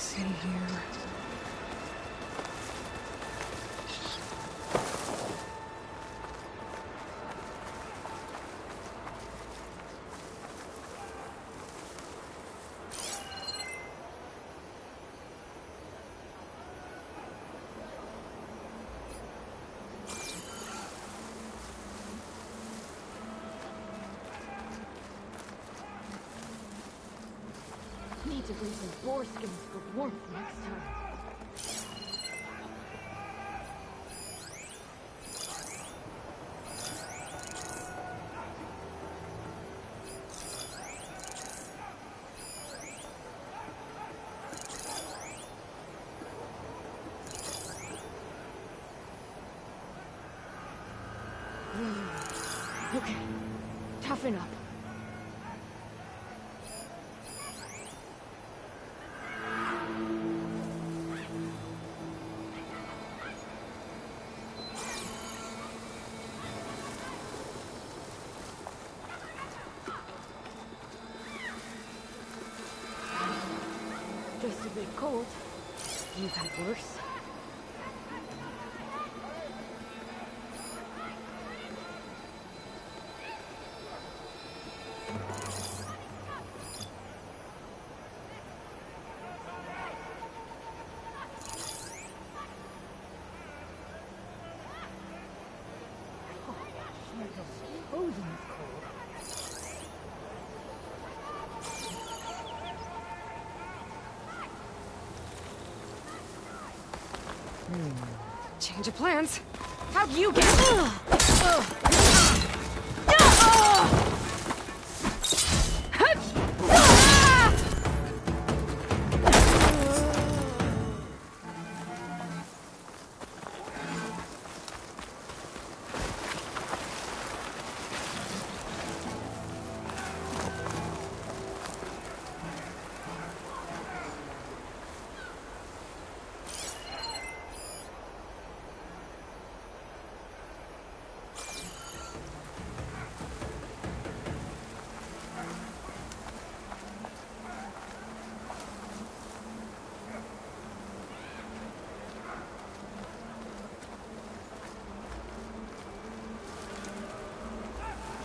What's in here? Need to bring some boar skins for warmth next time. Okay, toughen up. Just a bit cold. You've had worse. Change of plans. How'd you get?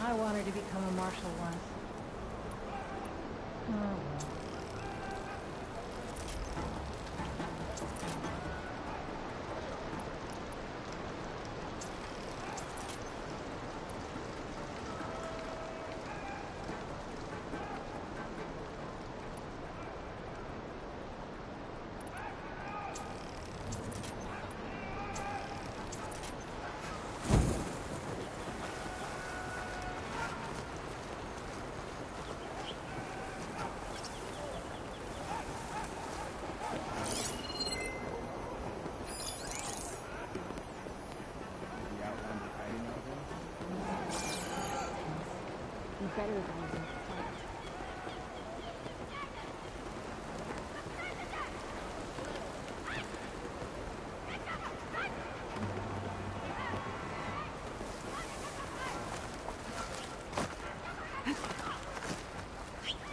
I wanted to become a marshal once. Oh, well. Better than fight.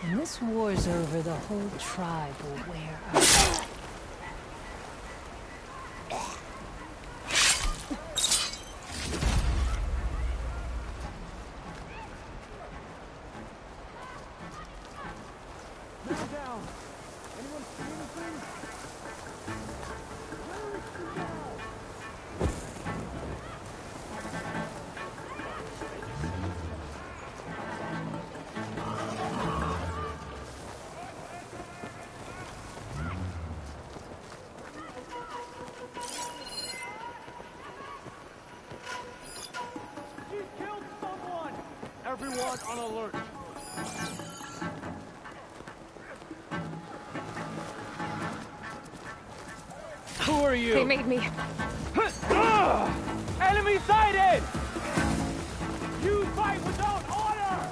When this war's over, the whole tribe will wear out. Everyone on alert. Who are you? They made me. Enemy sighted! You fight without order!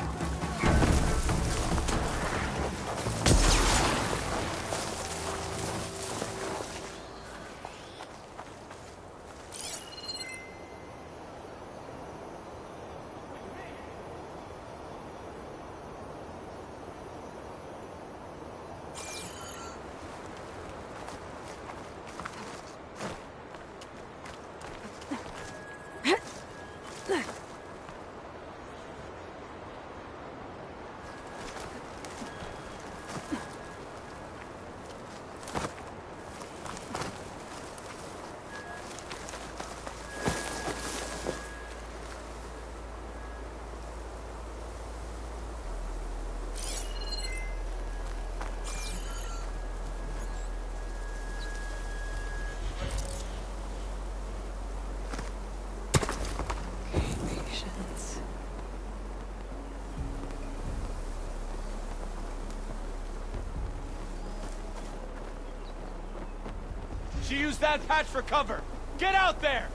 She used that patch for cover. Get out there!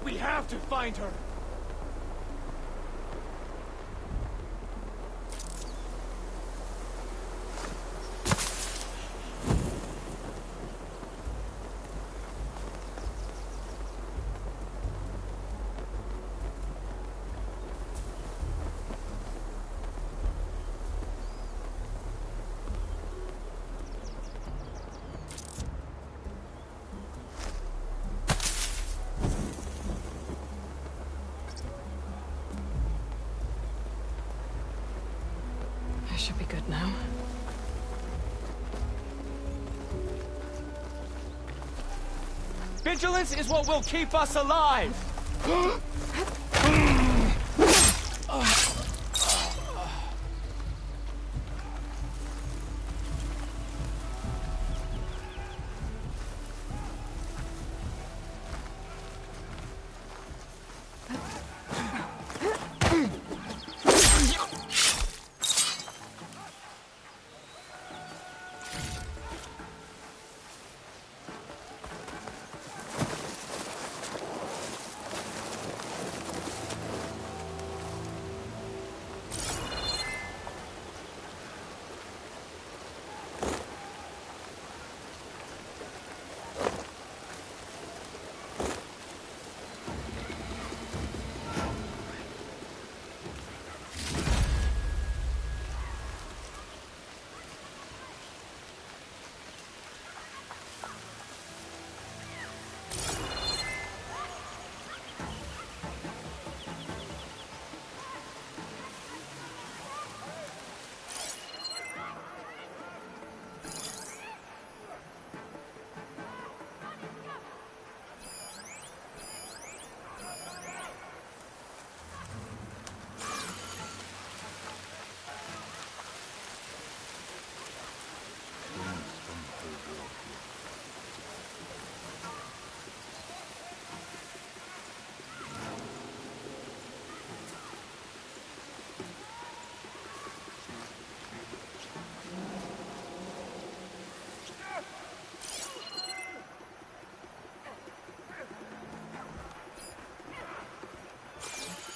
We have to find her. I should be good now. Vigilance is what will keep us alive!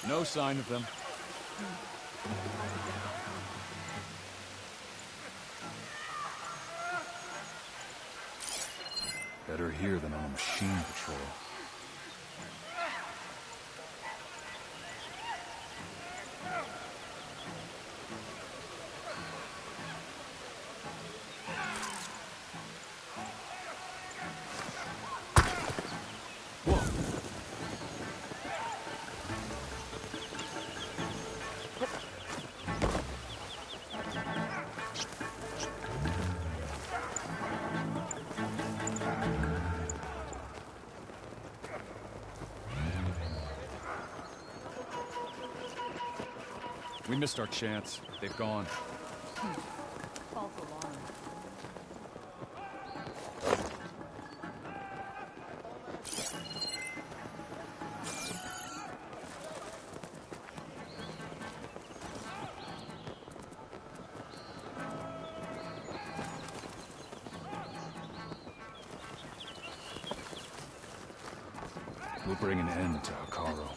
No sign of them. Better here than on a machine patrol. We missed our chance. They've gone. False alarm. We'll bring an end to Hekarro.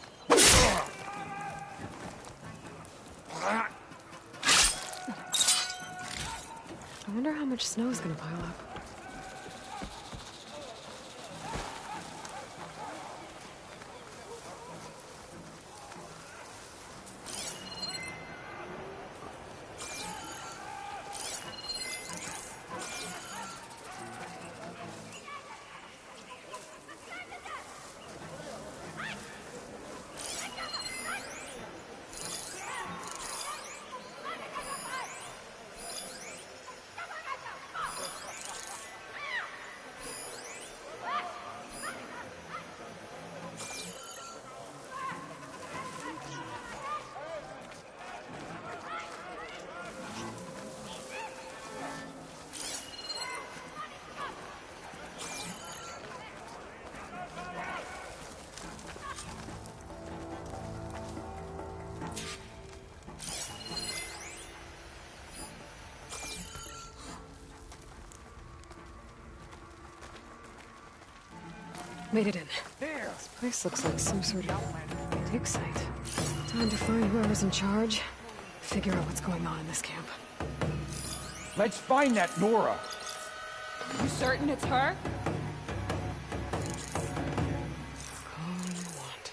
I wonder how much snow is gonna pile up. Made it in. There! This place looks like some sort of dig site. Time to find whoever's in charge. Figure out what's going on in this camp. Let's find that Nora! You certain it's her? All you want.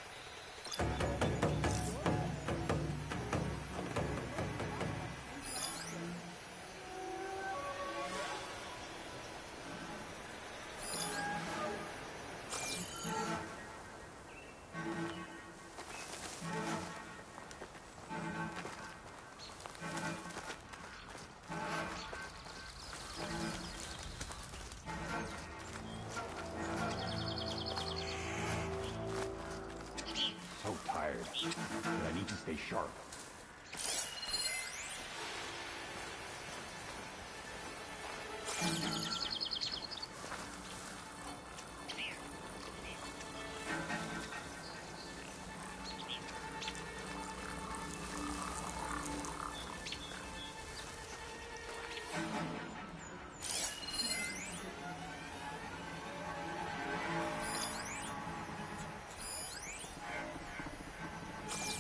So tired, but I need to stay sharp.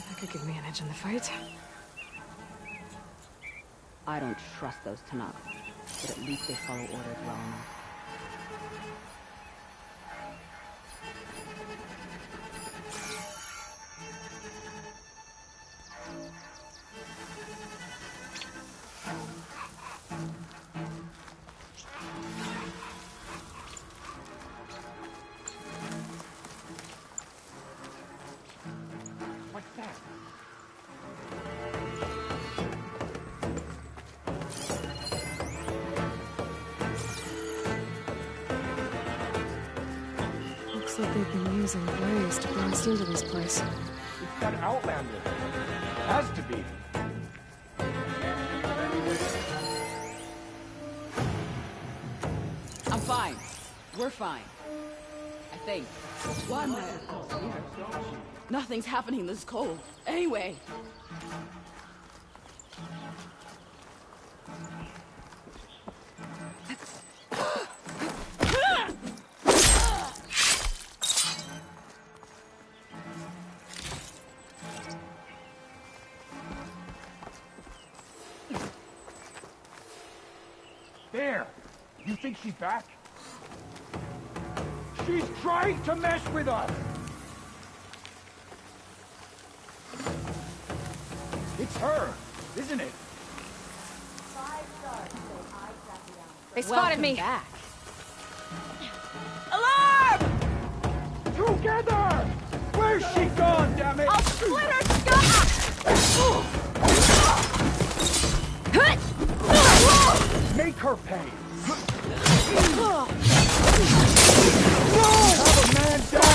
That could give me an edge in the fight. I don't trust those Tanakh, but at least they follow orders well enough. What's that? Looks like they've been using blaze to blast into this place. It's that Outlander. Has to be. I'm fine. We're fine. I think. Why am I here? Nothing's happening this cold. Anyway. There! You think she's back? She's trying to mess with us! It's her, isn't it? They spotted me! Back. Together! Where's she gone, damn it? I'll split her skull! Make her pay! Have a man down!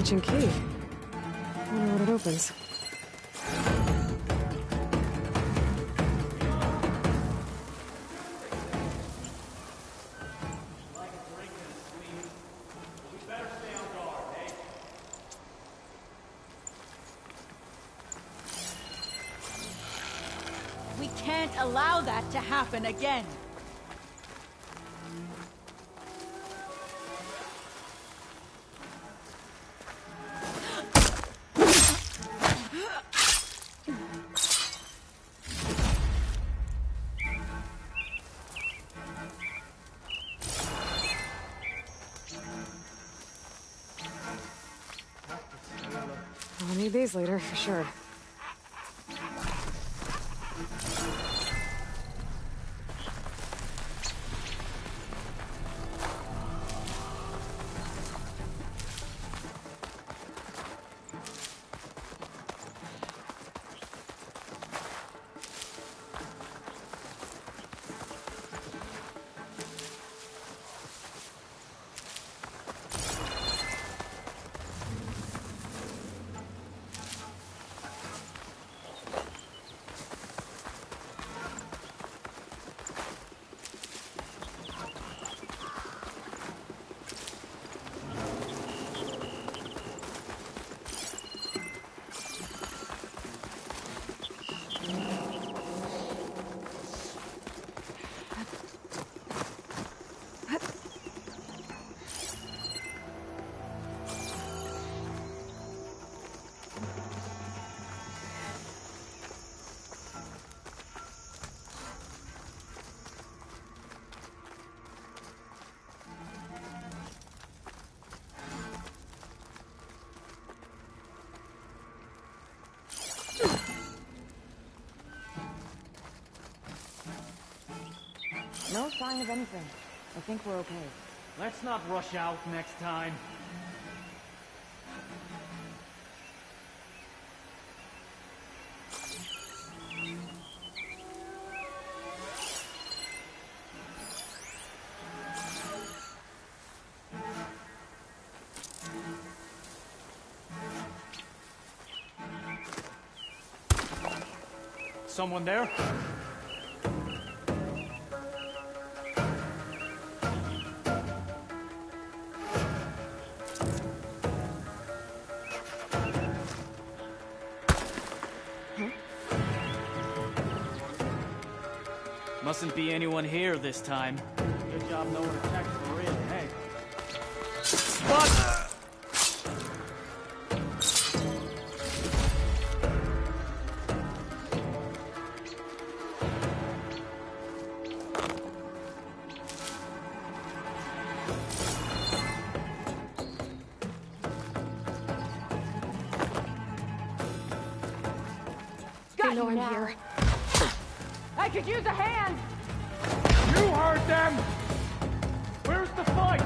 ancient key. Wonder what it opens. We can't allow that to happen again. I'll need these later, for sure. No sign of anything. I think we're okay. Let's not rush out next time. Someone there? Mustn't be anyone here this time. Good job no one attacked for real, hey. What? They know I'm here. I could use a hand! You heard them! Where's the fight?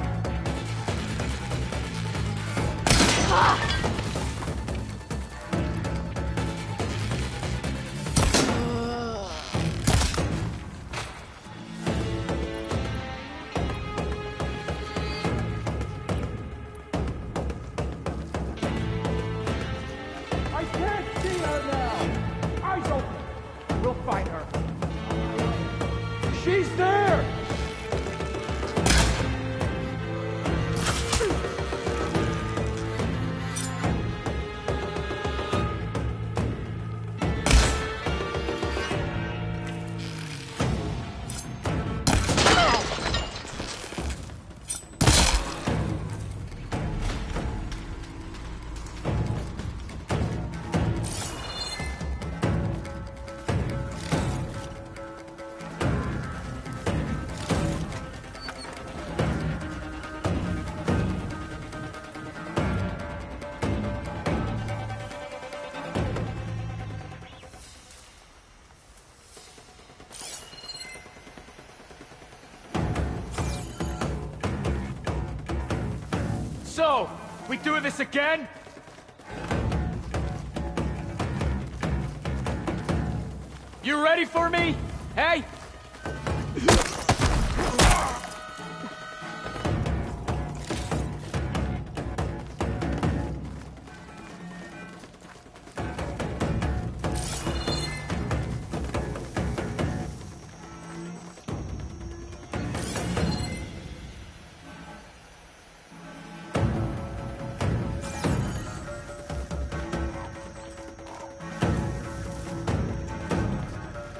I can't see her now! Eyes open! We'll find her. She's there! So, we do this again? You ready for me? Hey?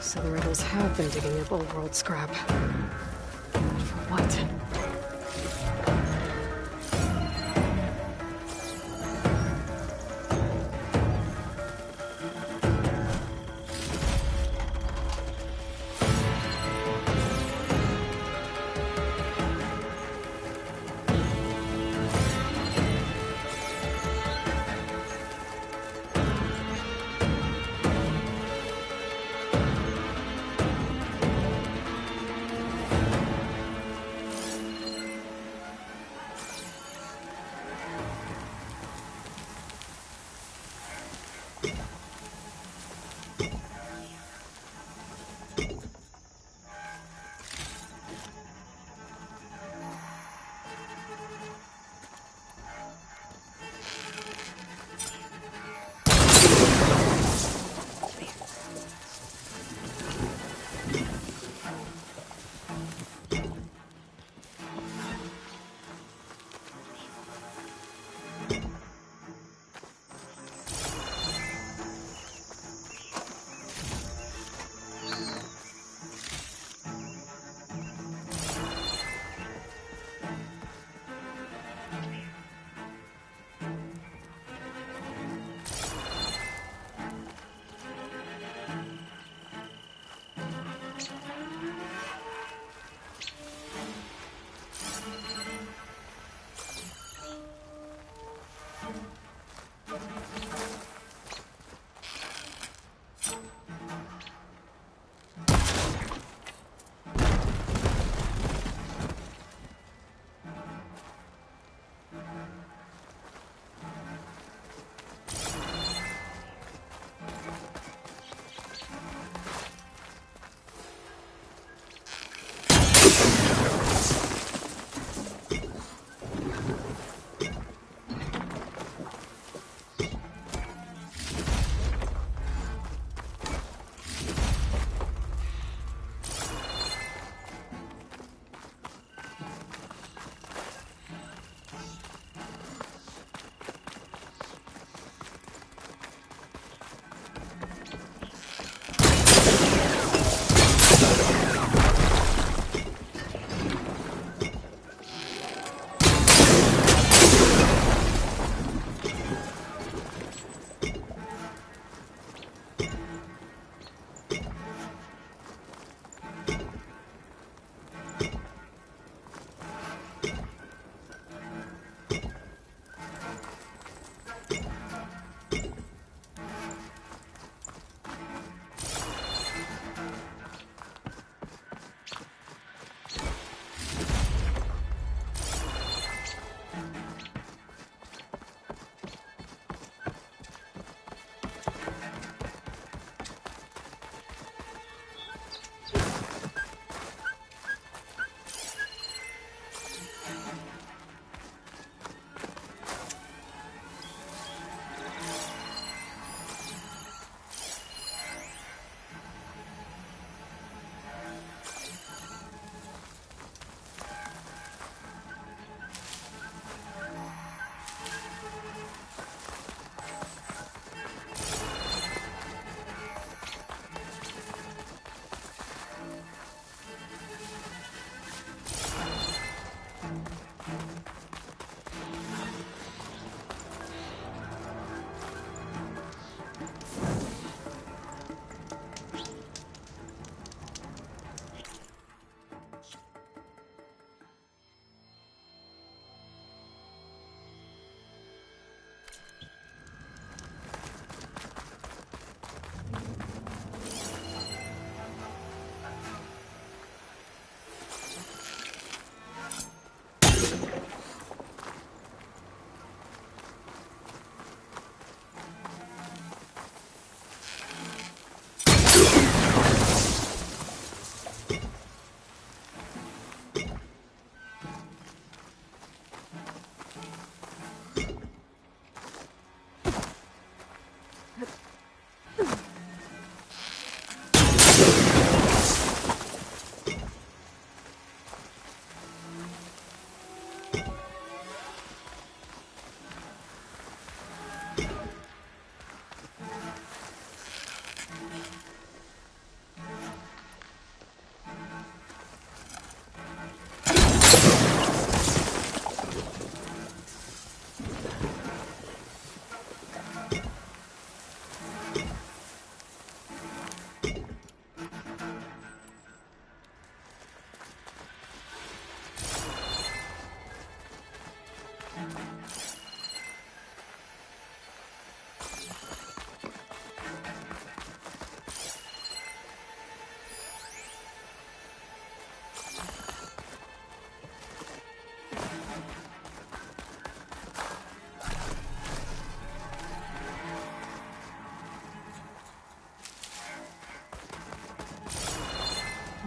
So the rebels have been digging up old world scrap. But for what?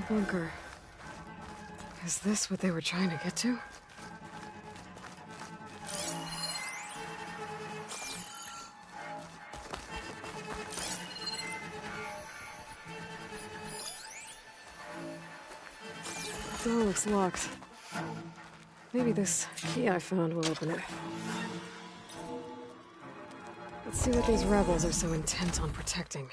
bunker. Is this what they were trying to get to? The door looks locked. Maybe this key I found will open it. Let's see what these rebels are so intent on protecting.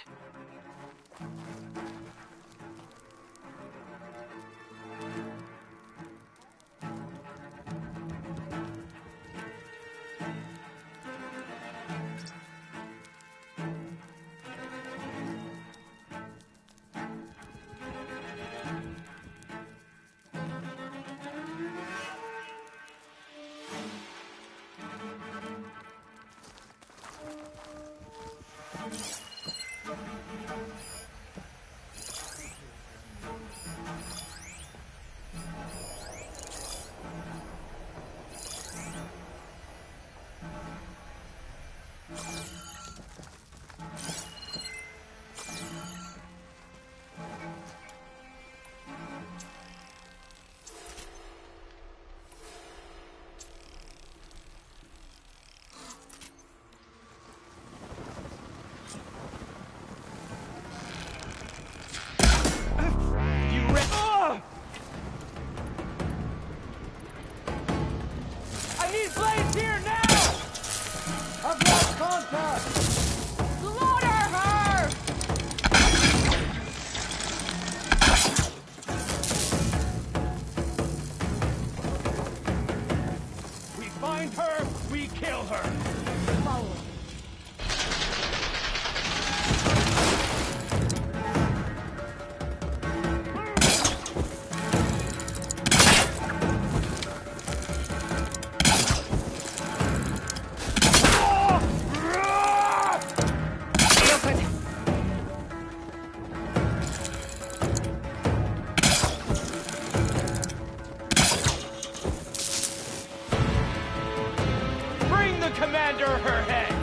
Commander her head!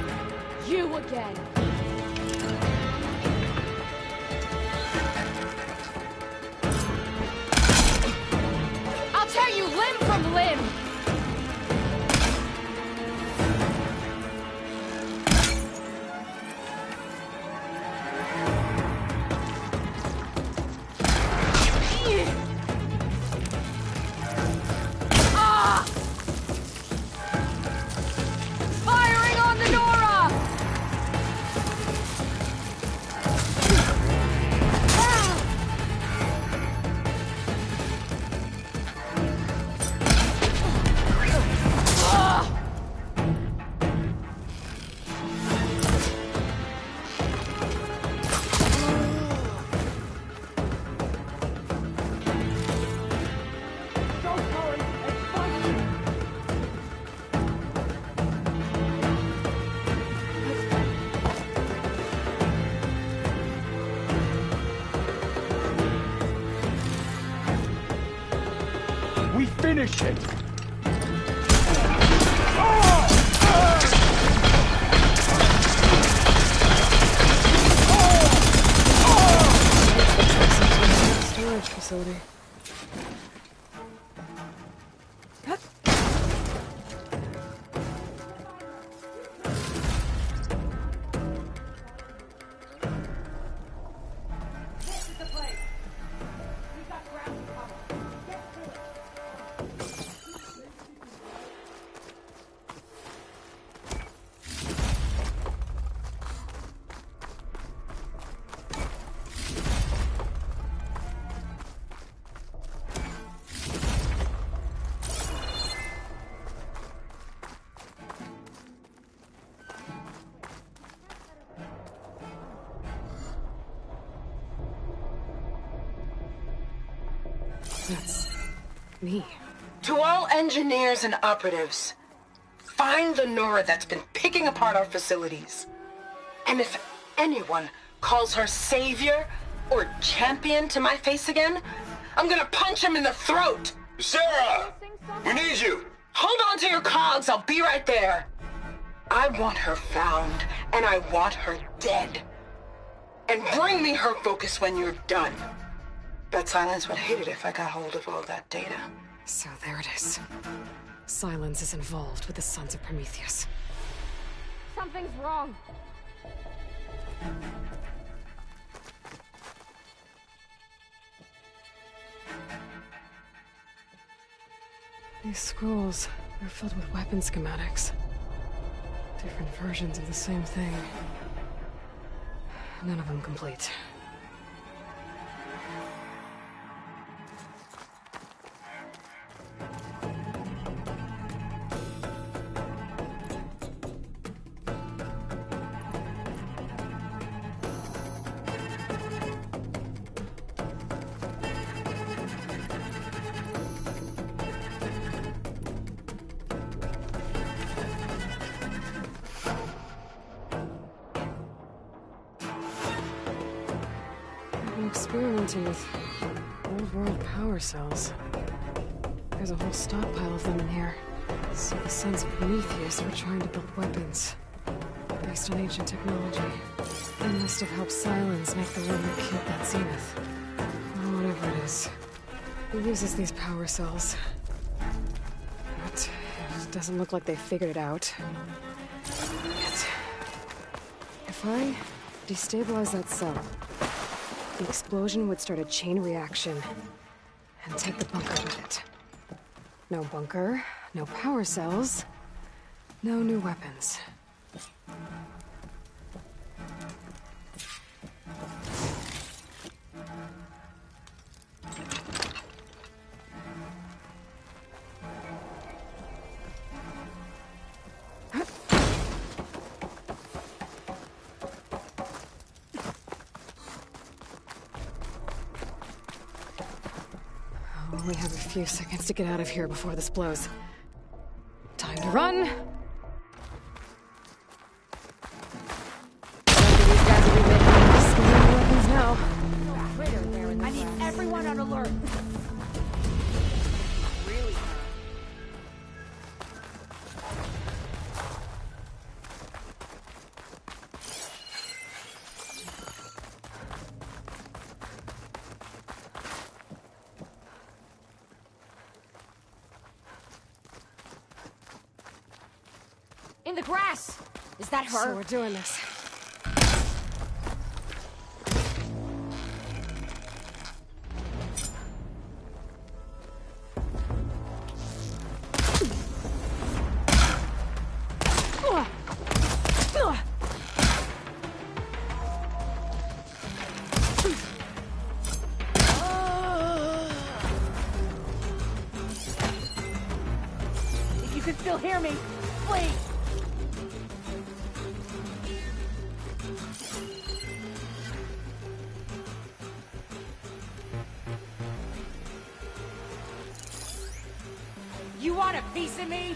You again! I'll tear you limb from limb! Finish it! Storage facility. That's me. To all engineers and operatives, find the Nora that's been picking apart our facilities. And if anyone calls her savior or champion to my face again, I'm gonna punch him in the throat! Sarah! We need you! Hold on to your cogs, I'll be right there. I want her found, and I want her dead. And bring me her focus when you're done. Bet Silence would hate it if I got hold of all that data. So there it is. Silence is involved with the Sons of Prometheus. Something's wrong. These scrolls are filled with weapon schematics. Different versions of the same thing. None of them complete. I'm experimenting with old world power cells. There's a whole stockpile of them in here. So the Sons of Prometheus were trying to build weapons based on ancient technology. They must have helped Silence make the one that killed that Zenith. Or whatever it is. It uses these power cells. But it doesn't look like they figured it out. Yet. If I destabilize that cell, the explosion would start a chain reaction and take the bunker with it. No bunker, no power cells, no new weapons. I only have a few seconds to get out of here before this blows. Time to run! I don't think these guys will be making any scary weapons now. Critter there, and I need everyone on alert. Really? In the grass! Is that her? So we're doing this. If you can still hear me, please! You want a piece of me?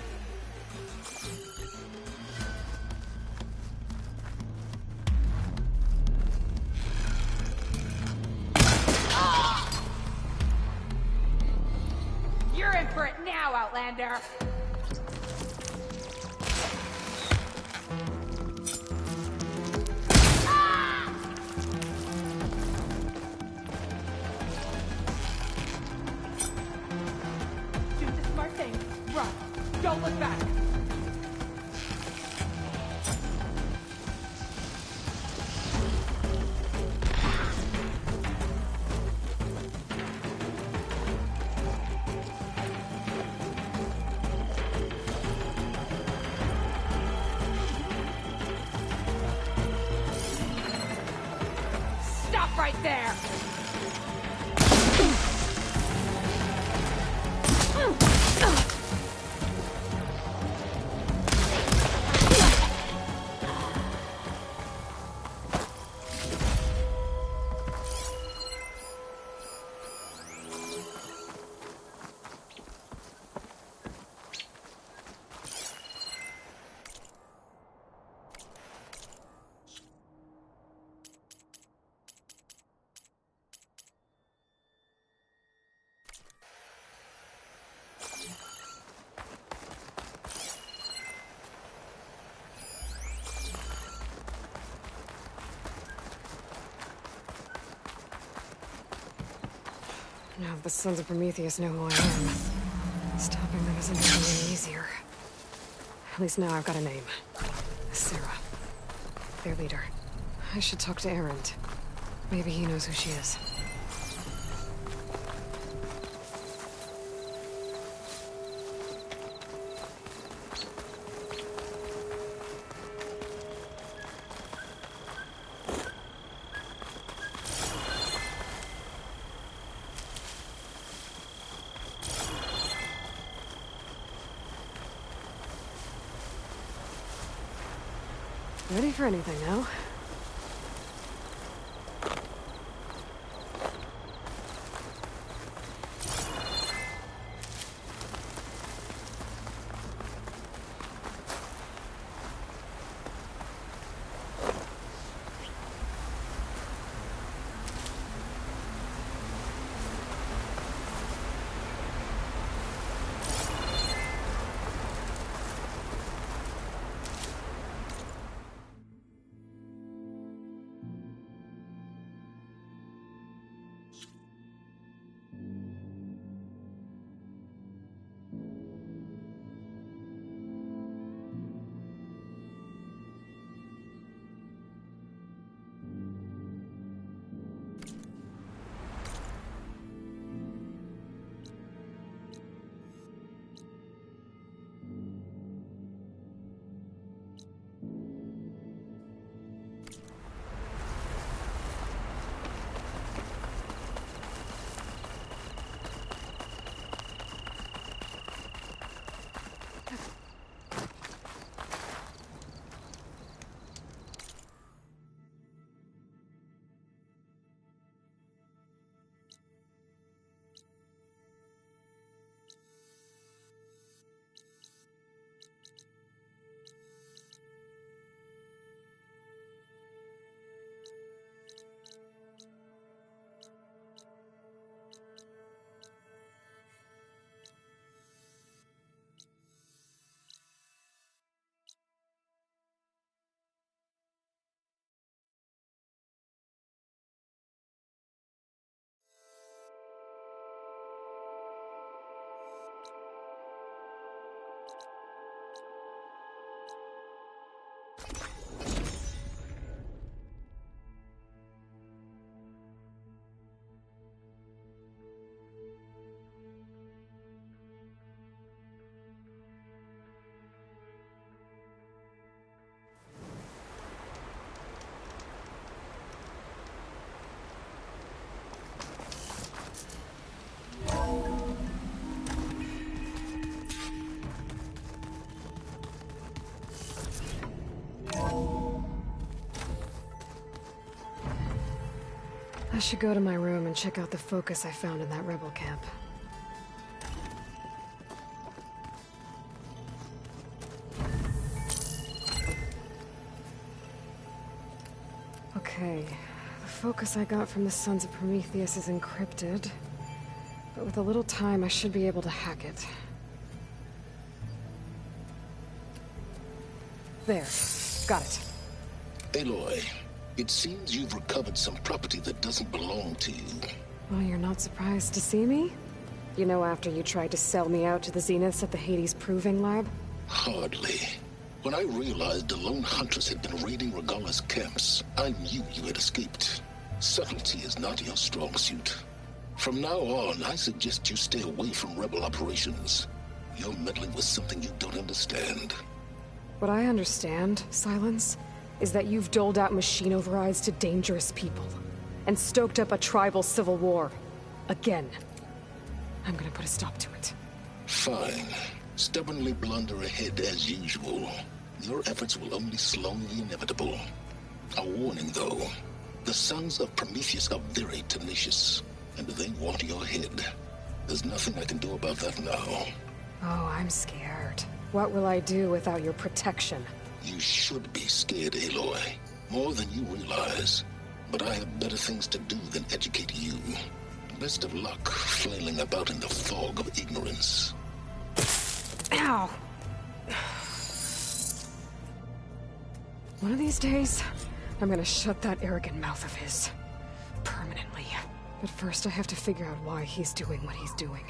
You're in for it now, Outlander! Do the smart thing. Run. Don't look back. Stop right there! Now that the Sons of Prometheus know who I am, stopping them isn't getting any easier. At least now I've got a name. Sarah. Their leader. I should talk to Erend. Maybe he knows who she is. Ready for anything now? I should go to my room and check out the focus I found in that rebel camp. Okay, the focus I got from the Sons of Prometheus is encrypted, but with a little time I should be able to hack it. There, got it. Aloy, it seems you've recovered some property that doesn't belong to you. Well, you're not surprised to see me? You know, after you tried to sell me out to the Zeniths at the Hades Proving Lab? Hardly. When I realized the lone hunters had been raiding Regalla's camps, I knew you had escaped. Subtlety is not your strong suit. From now on, I suggest you stay away from rebel operations. You're meddling with something you don't understand. What I understand, Silence, is that you've doled out machine overrides to dangerous people, and stoked up a tribal civil war. Again. I'm gonna put a stop to it. Fine. Stubbornly blunder ahead as usual. Your efforts will only slow the inevitable. A warning, though. The Sons of Prometheus are very tenacious, and they want your head. There's nothing I can do about that now. Oh, I'm scared. What will I do without your protection? You should be scared, Aloy. More than you realize. But I have better things to do than educate you. Best of luck flailing about in the fog of ignorance. Ow! One of these days, I'm gonna shut that arrogant mouth of his. Permanently. But first I have to figure out why he's doing what he's doing.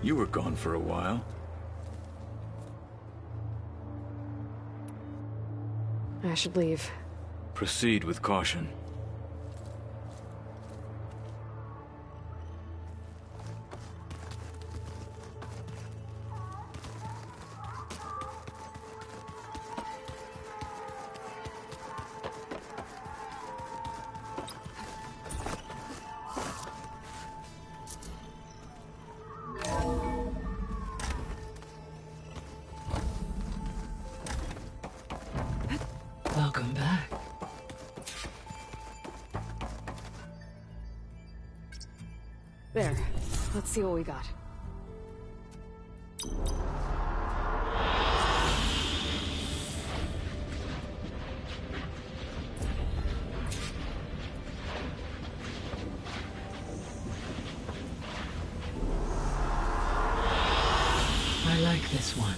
You were gone for a while. I should leave. Proceed with caution. Welcome back. There. Let's see what we got. I like this one.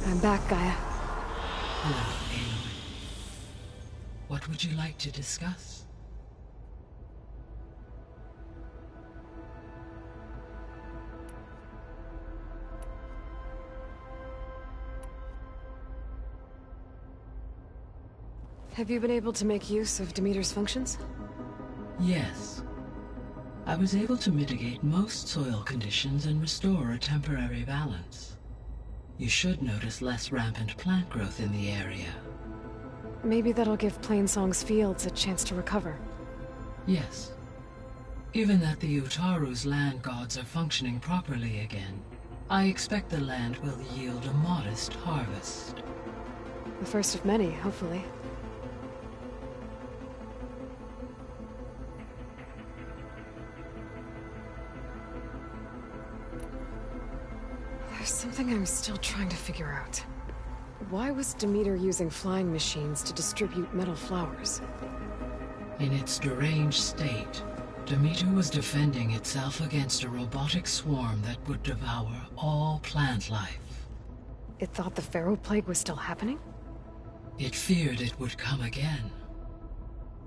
I'm back, Gaia. Hello, Aloy. What would you like to discuss? Have you been able to make use of Demeter's functions? Yes. I was able to mitigate most soil conditions and restore a temporary balance. You should notice less rampant plant growth in the area. Maybe that'll give Plainsong's fields a chance to recover. Yes. Given that the Utaru's land gods are functioning properly again, I expect the land will yield a modest harvest. The first of many, hopefully. There's something I'm still trying to figure out. Why was Demeter using flying machines to distribute metal flowers? In its deranged state, Demeter was defending itself against a robotic swarm that would devour all plant life. It thought the Pharaoh Plague was still happening? It feared it would come again.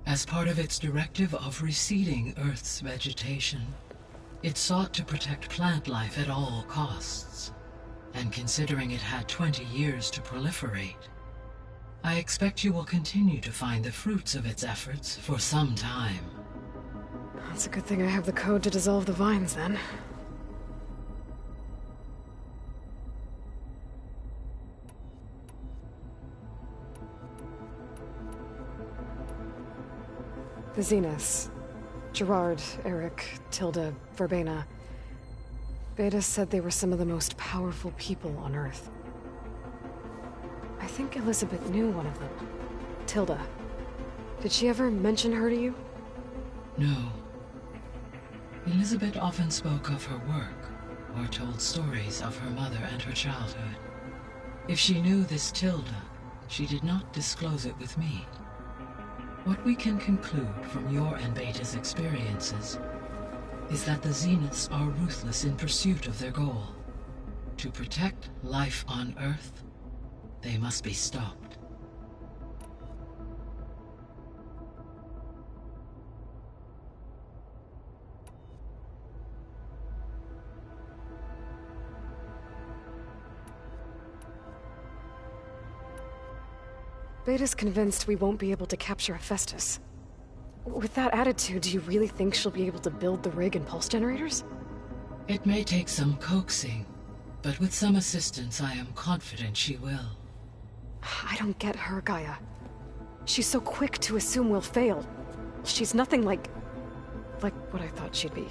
As part of its directive of reseeding Earth's vegetation, it sought to protect plant life at all costs. And considering it had 20 years to proliferate, I expect you will continue to find the fruits of its efforts for some time. It's a good thing I have the code to dissolve the vines, then. The Zeniths. Gerard, Eric, Tilda, Verbena. Beta said they were some of the most powerful people on Earth. I think Elizabeth knew one of them. Tilda. Did she ever mention her to you? No. Elizabeth often spoke of her work, or told stories of her mother and her childhood. If she knew this Tilda, she did not disclose it with me. What we can conclude from your and Beta's experiences is that the Zeniths are ruthless in pursuit of their goal. To protect life on Earth, they must be stopped. Beta's convinced we won't be able to capture Hephaestus. With that attitude, do you really think she'll be able to build the rig and pulse generators? It may take some coaxing, but with some assistance I am confident she will. I don't get her, Gaia. She's so quick to assume we'll fail. She's nothing like what I thought she'd be.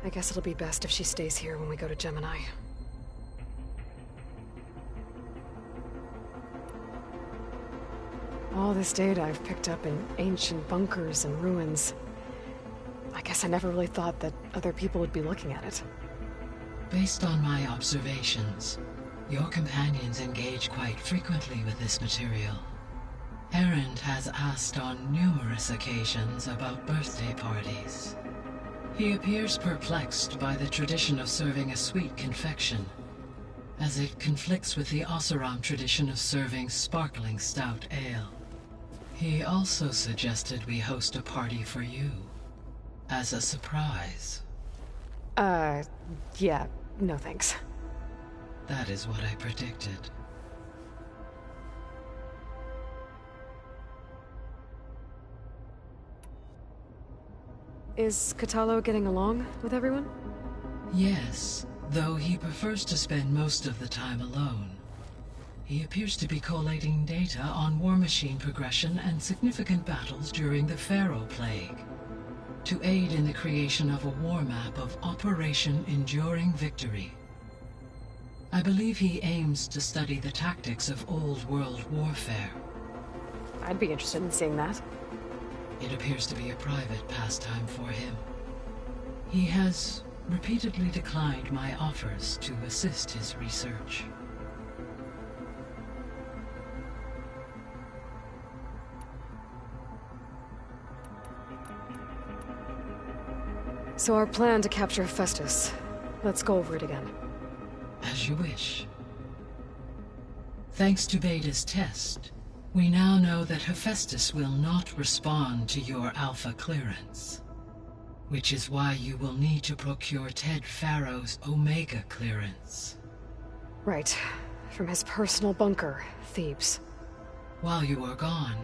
I guess it'll be best if she stays here when we go to Gemini. All this data I've picked up in ancient bunkers and ruins. I guess I never really thought that other people would be looking at it. Based on my observations, your companions engage quite frequently with this material. Erend has asked on numerous occasions about birthday parties. He appears perplexed by the tradition of serving a sweet confection, as it conflicts with the Oseram tradition of serving sparkling stout ale. He also suggested we host a party for you, as a surprise. Yeah, no thanks. That is what I predicted. Is Kotallo getting along with everyone? Yes, though he prefers to spend most of the time alone. He appears to be collating data on war machine progression and significant battles during the Pharaoh Plague, to aid in the creation of a war map of Operation Enduring Victory. I believe he aims to study the tactics of old world warfare. I'd be interested in seeing that. It appears to be a private pastime for him. He has repeatedly declined my offers to assist his research. So our plan to capture Hephaestus. Let's go over it again. As you wish. Thanks to Beta's test, we now know that Hephaestus will not respond to your Alpha clearance, which is why you will need to procure Ted Pharaoh's Omega clearance. Right. From his personal bunker, Thebes. While you are gone,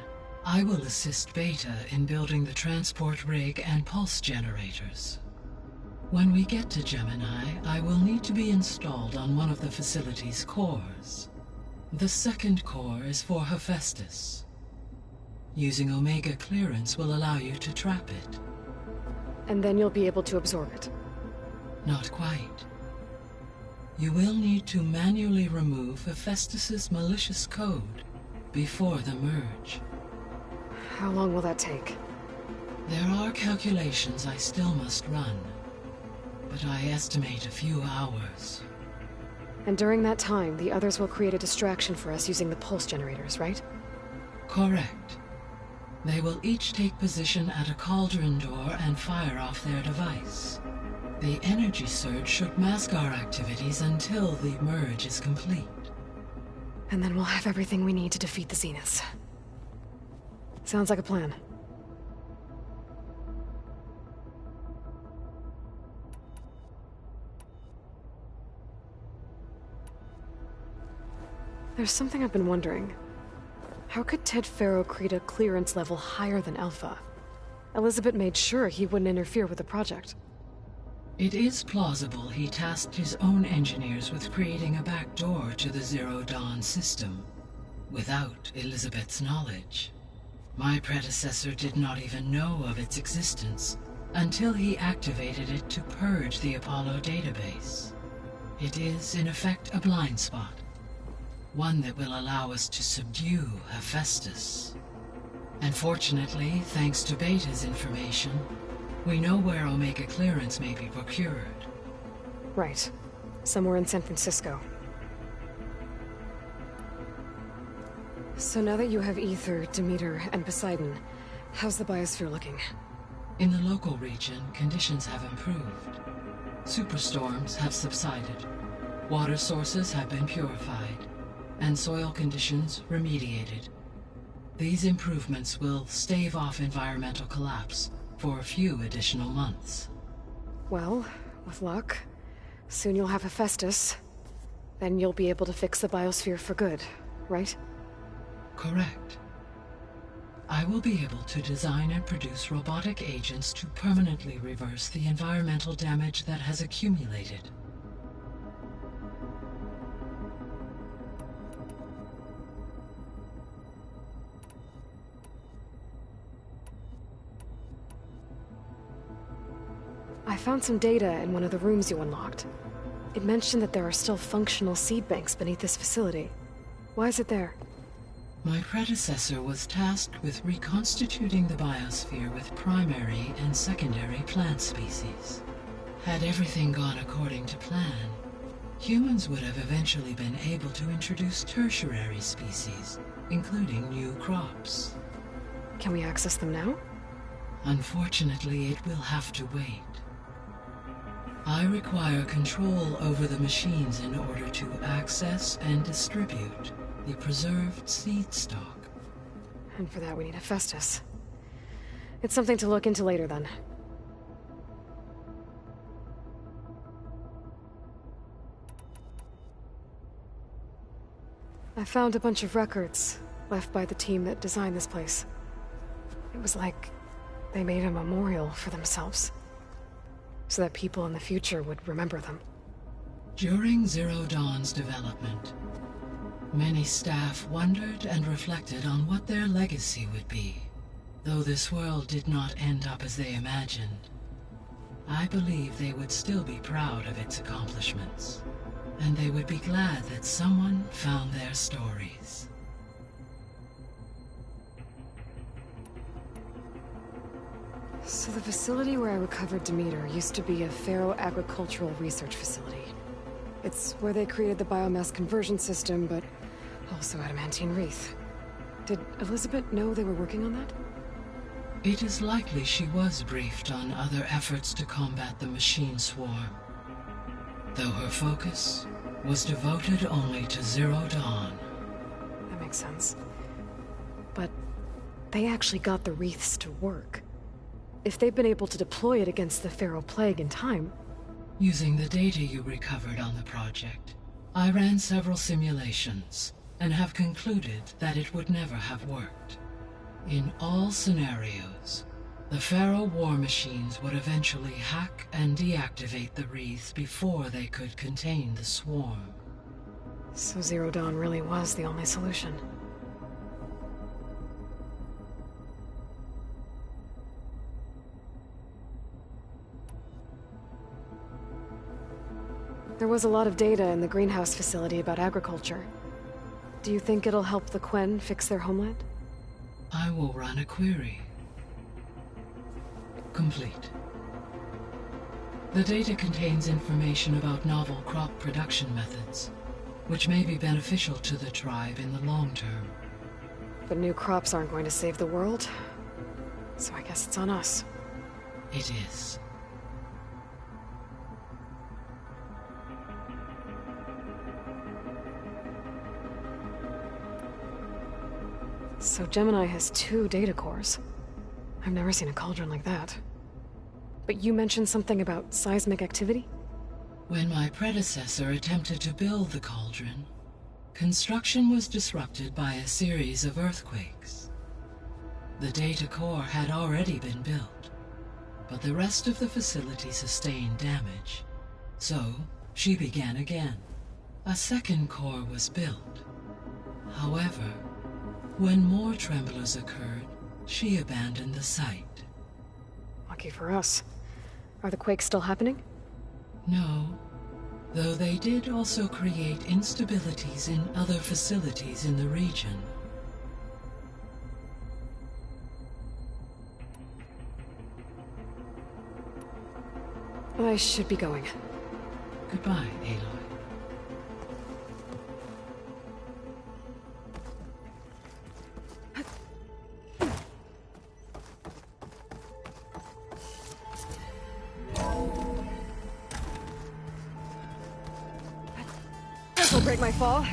I will assist Beta in building the transport rig and pulse generators. When we get to Gemini, I will need to be installed on one of the facility's cores. The second core is for Hephaestus. Using Omega clearance will allow you to trap it. And then you'll be able to absorb it. Not quite. You will need to manually remove Hephaestus's malicious code before the merge. How long will that take? There are calculations I still must run, but I estimate a few hours. And during that time, the others will create a distraction for us using the pulse generators, right? Correct. They will each take position at a cauldron door and fire off their device. The energy surge should mask our activities until the merge is complete. And then we'll have everything we need to defeat the Zeniths. Sounds like a plan. There's something I've been wondering. How could Ted Faro create a clearance level higher than Alpha? Elizabeth made sure he wouldn't interfere with the project. It is plausible he tasked his own engineers with creating a back door to the Zero Dawn system, without Elizabeth's knowledge. My predecessor did not even know of its existence until he activated it to purge the Apollo database. It is, in effect, a blind spot. One that will allow us to subdue Hephaestus. And fortunately, thanks to Beta's information, we know where Omega clearance may be procured. Right. Somewhere in San Francisco. So now that you have Ether, Demeter, and Poseidon, how's the biosphere looking? In the local region, conditions have improved. Superstorms have subsided. Water sources have been purified, and soil conditions remediated. These improvements will stave off environmental collapse for a few additional months. Well, with luck, soon you'll have Hephaestus. Then you'll be able to fix the biosphere for good, right? Correct. I will be able to design and produce robotic agents to permanently reverse the environmental damage that has accumulated. I found some data in one of the rooms you unlocked. It mentioned that there are still functional seed banks beneath this facility. Why is it there? My predecessor was tasked with reconstituting the biosphere with primary and secondary plant species. Had everything gone according to plan, humans would have eventually been able to introduce tertiary species, including new crops. Can we access them now? Unfortunately, it will have to wait. I require control over the machines in order to access and distribute the preserved seed stock. And for that we need Hephaestus. It's something to look into later then. I found a bunch of records left by the team that designed this place. It was like they made a memorial for themselves, so that people in the future would remember them. During Zero Dawn's development, many staff wondered and reflected on what their legacy would be. Though this world did not end up as they imagined, I believe they would still be proud of its accomplishments, and they would be glad that someone found their stories. So the facility where I recovered Demeter used to be a Faro agricultural research facility. It's where they created the biomass conversion system, but also adamantine wreath. Did Elizabeth know they were working on that? It is likely she was briefed on other efforts to combat the machine swarm, though her focus was devoted only to Zero Dawn. That makes sense. But they actually got the wreaths to work. If they've been able to deploy it against the Faro Plague in time... Using the data you recovered on the project, I ran several simulations and have concluded that it would never have worked. In all scenarios, the Faro war machines would eventually hack and deactivate the wreath before they could contain the swarm. So Zero Dawn really was the only solution. There was a lot of data in the greenhouse facility about agriculture. Do you think it'll help the Quen fix their homeland? I will run a query. Complete. The data contains information about novel crop production methods, which may be beneficial to the tribe in the long term. But new crops aren't going to save the world, so I guess it's on us. It is. So Gemini has 2 data cores. I've never seen a cauldron like that. But you mentioned something about seismic activity? When my predecessor attempted to build the cauldron, construction was disrupted by a series of earthquakes. The data core had already been built, but the rest of the facility sustained damage. So, she began again. A second core was built. However, when more tremblers occurred, she abandoned the site. Lucky for us. Are the quakes still happening? No, though they did also create instabilities in other facilities in the region. I should be going. Goodbye, Aloy. This'll break my fall.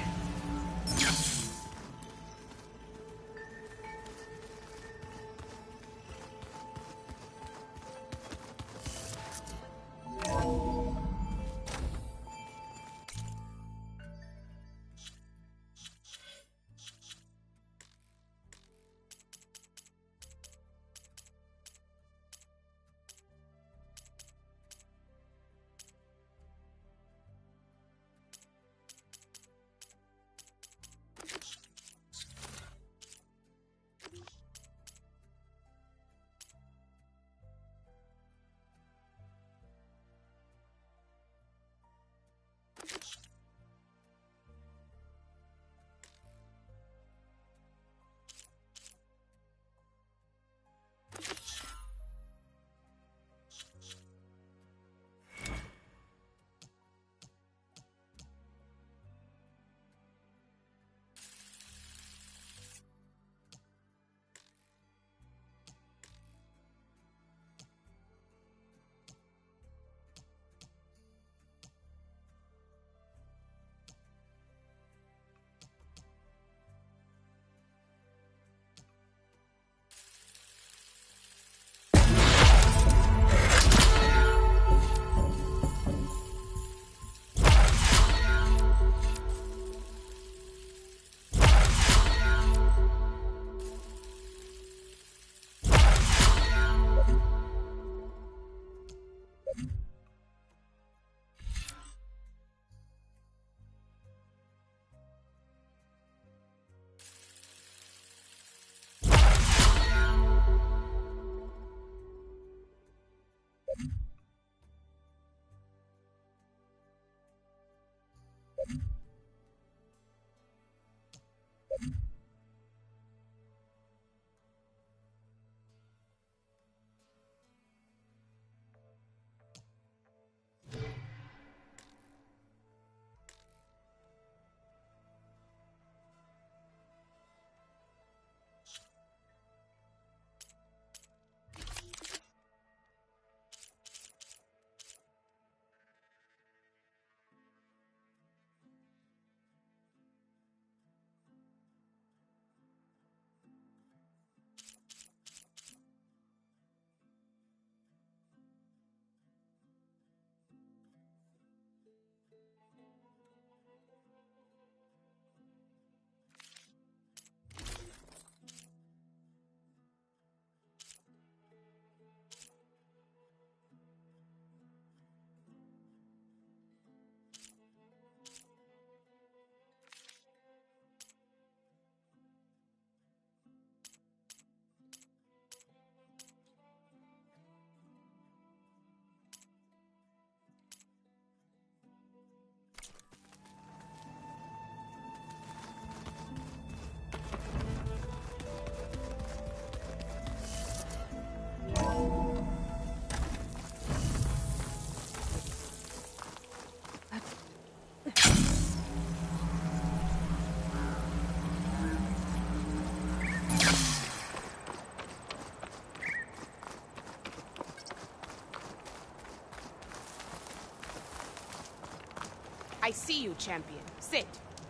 I see you, champion. Sit,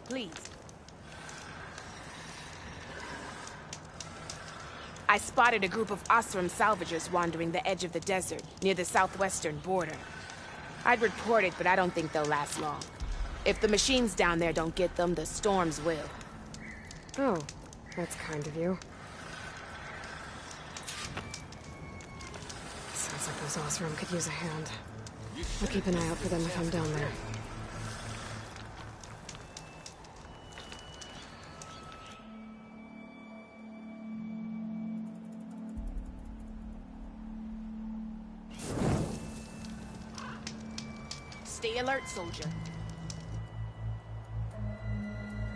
please. I spotted a group of Osram salvagers wandering the edge of the desert, near the southwestern border. I'd report it, but I don't think they'll last long. If the machines down there don't get them, the storms will. Oh, that's kind of you. Sounds like those Osram could use a hand. I'll keep an eye out for them if I'm down there. Stay alert, soldier.